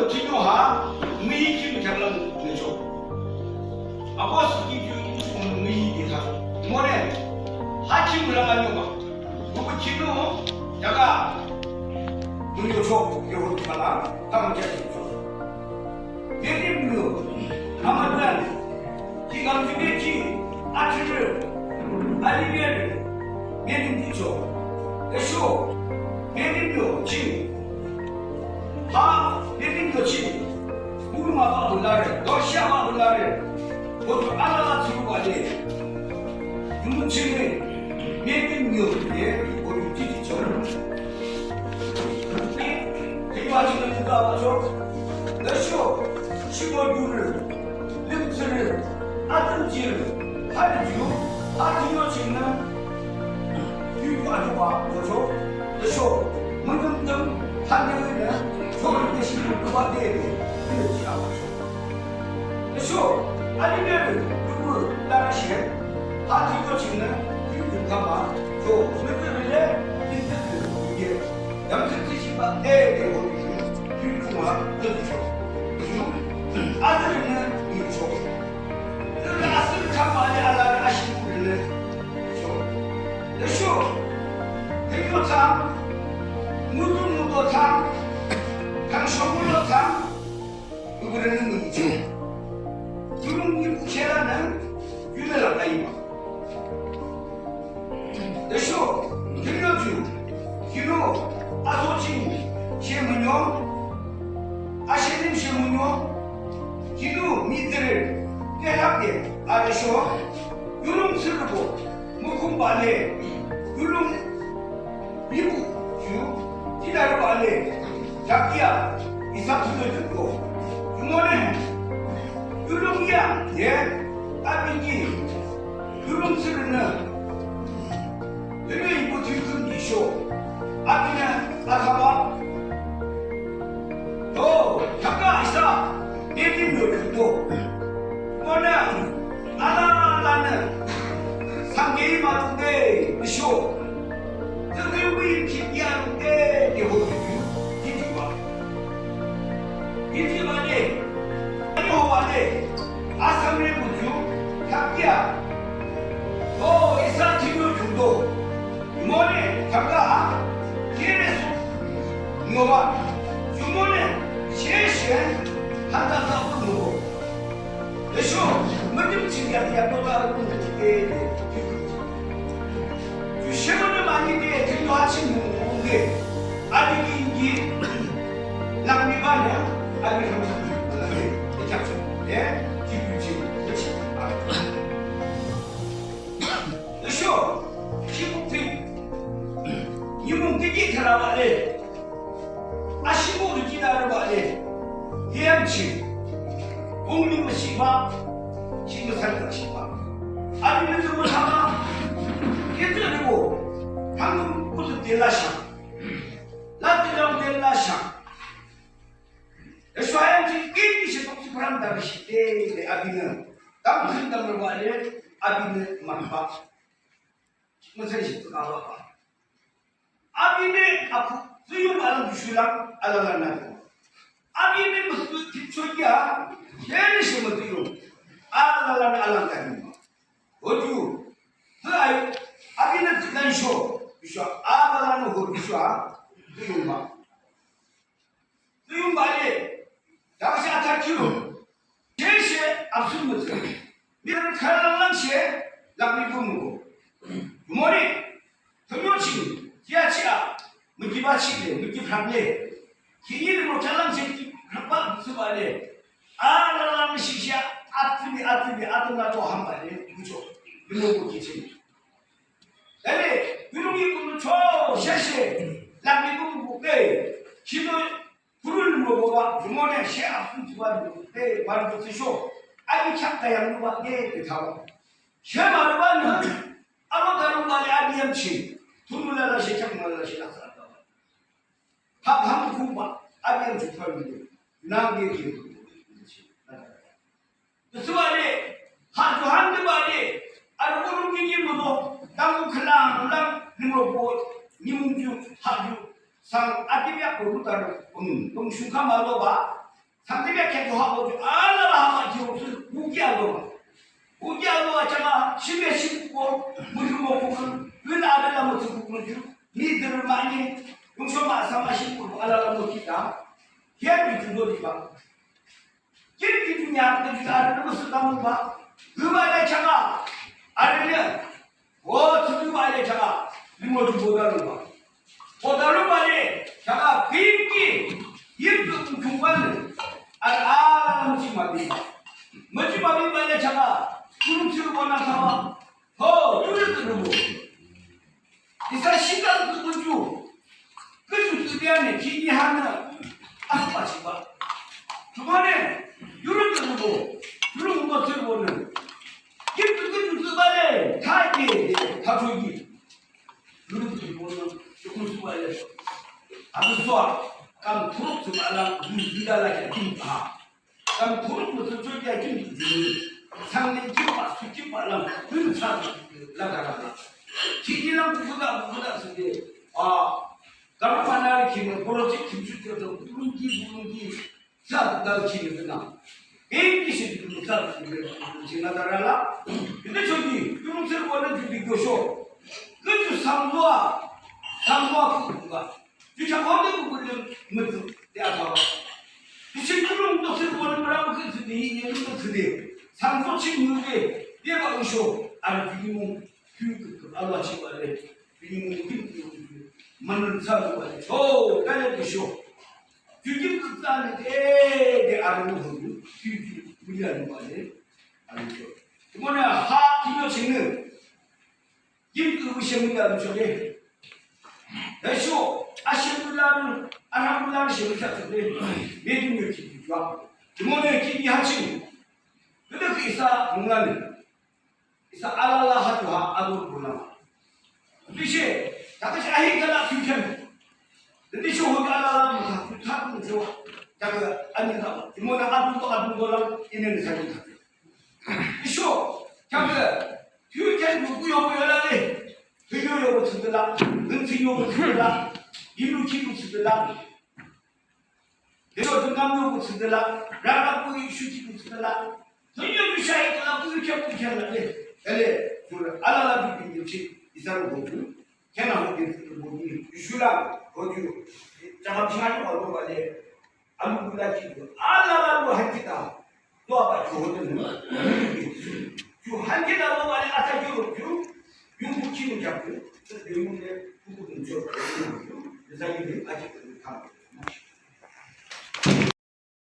진노하 의기를 잡는 거죠. 아버스 기준 의기 다 이번에 하치 올라가려고 그거 진노 자가 우리도 줘 이거 하나 다음 제도 줘 내림도 아마도 기감주겠지 아치를 알리비아를 내림도 줘 애쇼 내림도 지 하 내림도 지 우르마가 올라래 러시아가 올라래 모두 알아가 들고 가지 유무층의 내림도에 우리 뒤지처럼 대화지는 누가 와서 너쇼 15유를 림스를 아든지를 하르지요 아든지요 짓는 유아주가 와서 너쇼 문등등 한명에는 소를 대시는 그와 대에 그렇지 않았어 너쇼 아니면 누구 나라시에 아든지요 짓는 유유가마 저 문등들의 인터뷰 이게 양승지시바 대에 오르는 유유가 그렇죠 아들은 이죠. 그 아스를 참아야 알라를 아시는 분들은 이죠. 여쇼, 대교탕, 무두무도탕, 강쇼물로탕, 그거는 이죠. 유릉기부케라는 유명하다 이거. 여쇼, 길러주, 기로, 아소칭, 시문요, 아시는 시문요. 기도 미들을 깨닫게 아래쇼 유름 쓰르고 무금 발레 유름 이부 주 기다려 발레 자기야 이사투도 듣고 유머네 유름이야 예 아비기 유름 쓰르는 유름 이부 들큰 이쇼 아비는 아사바 너 잠깐 있어 내림도도 뭐냐 아라라는 상계의 마루데 쇼 뜨들위 기기하는데 대호주 기지와 기지만에 여호와네 아sam의 무주 향기야 이사 지교 중도 이모네 잠가 기회에서 이거봐 주모네 시에시에 한다고 누구? 여쇼, 먼저 친구야, 약도다 하고 이게 주시원을 많이 돼 들려 하신 누구인데 아직인지 낭비반이야, 아직 항상 잡죠, 예, 기부지, 그렇지. 여쇼, 기부지, 이문기기 들어가래, 아시고를 기다려봐래. 해양치, 공림의 시바, 시그살의 시바. 아니면 그걸 하나 깨뜨리고 방금 무슨 델라샹, 라틴랑 델라샹. 해양치 깨끗이 독립을 한다고 시대 아비는 땀큰 담을 말해 아비는 만바. 무슨 식도 나와봐. 아비는 앞으로 수용하는 주시랑 알아가는 아비는 무슨 뒷초기야? 제일 심어도요. 알아달라는 알아가는 거. 어디요? 그 아비는 그간 쇼, 쇼. 알아달라는 거 쇼. 수용마. 수용마에 당시 아타키로 제시에 앞선 것은 미래를 칼랑랑 시에 락비고 무고. 주머니 금요치 지하치야 무기바치래 무기프랑래 기일로 잘랑새끼 한방 수발에 아라라는 시시야 아뜨미 아들나도 한 발에 그죠 이놈의 기침 내래 유롱이 꿈을 쳐 셰셰 락비고 무게 기도 불을 먹어봐 주머니에 시 앞선 수발에 때 말도 쓰쇼 아기 착다 양도가 내 가고 시 말하면 아무 다른 말이 아니염치 돈을 내라 시작 말라 시작 한국 공부 아비는 주파는데 나게 기록 그래서 말이 한두 말이 알고는 기기로도 남국 클랑랑 nimropo nimunju haju sang atibia ko rutaru tung shungka malo ba 상대가 개도하고 알라라 하고 무기하고 왔잖아. 집에 씹고 물을 먹고 그 나를 먹고 그러죠. 니들을 많이 용서 마사 마시고 알라라 먹기다. 걔를 주도지 마. 걔를 주냐? 그 알을 먹을 담은 봐. 그 말에 차가 알으면 두두 말에 차가 이모도 못하는 거. 못하는 말에 차가 비입기 입도 중간을 알아먹지 말이야. 먹지 말이 말에 차가 구름치를 원하서 눈을 뜨고 이사 시간 뜨고 주 그주 뜨대안에 기기하는 아빠지 봐. 주말에 눈을 뜨고 그런 것을 보는 그주 뜨발에 다 이게 다 저기 눈을 뜨고 보는 조금 수발에 아주 좋아. 감 토록 수발랑 이달라게 김파 감 토록 무슨 소리야 김치 상대 김밥 수김 발랑 그 사람 나가라 기기랑 무보다 쓰게 가라파나를 기는 보러지 김치 뜯어서 부른기 사다 기는구나 에이기시 그 사람 지나다라라 근데 저기 유롱스를 보는 주디 교쇼 그주 상도와 그건가 주차 거기 그걸 무슨 내가 주식으로 것을 보는 거라고 그래서 이 얘기는 그대 상소치 유게 내가 오쇼 아래 비기몽 그 알라치 말에 비기몽 그 만을 사고 말에 깔려 보쇼 비긴 그 땅에 내 아래로 보고 비기 우리라는 말에 알죠. 그거는 하 기묘식은 임그 시험이라는 소리 대쇼 아시불라는 아라불라는 시험을 탔는데 매듭을 기기와 그모네 기기하지 근데 그 이사 공간은 이사 알랄라 하주하 아도를 불러마 그것이 다같이 아히가라 뒤편 근데 시 호가 알랄라 못 타고 좋아 자그 아니다 그모네 아둔 거랑 이내는 사진 탔대 이쇼 자그 뒤편 누구 여보 연락해 회교요고 쓰더라 은수요고 쓰더라 이루키고 쓰더라 내가 등감요고 쓰더라 라라고 이슈키고 쓰더라 전혀 주샤이거나 이렇게 하는데 엘레 알라라 비빈지 이 사람 보고 걔나 보기 보니 유슈랑 거기 자갑시하는 얼굴 가래 아무 불라치고 알라라고 할기다 또 아빠 좋거든 한 개다 뭐 말에 아타교로 용부키는 잡고 영문에 부부는 저 여자들이 아직도 다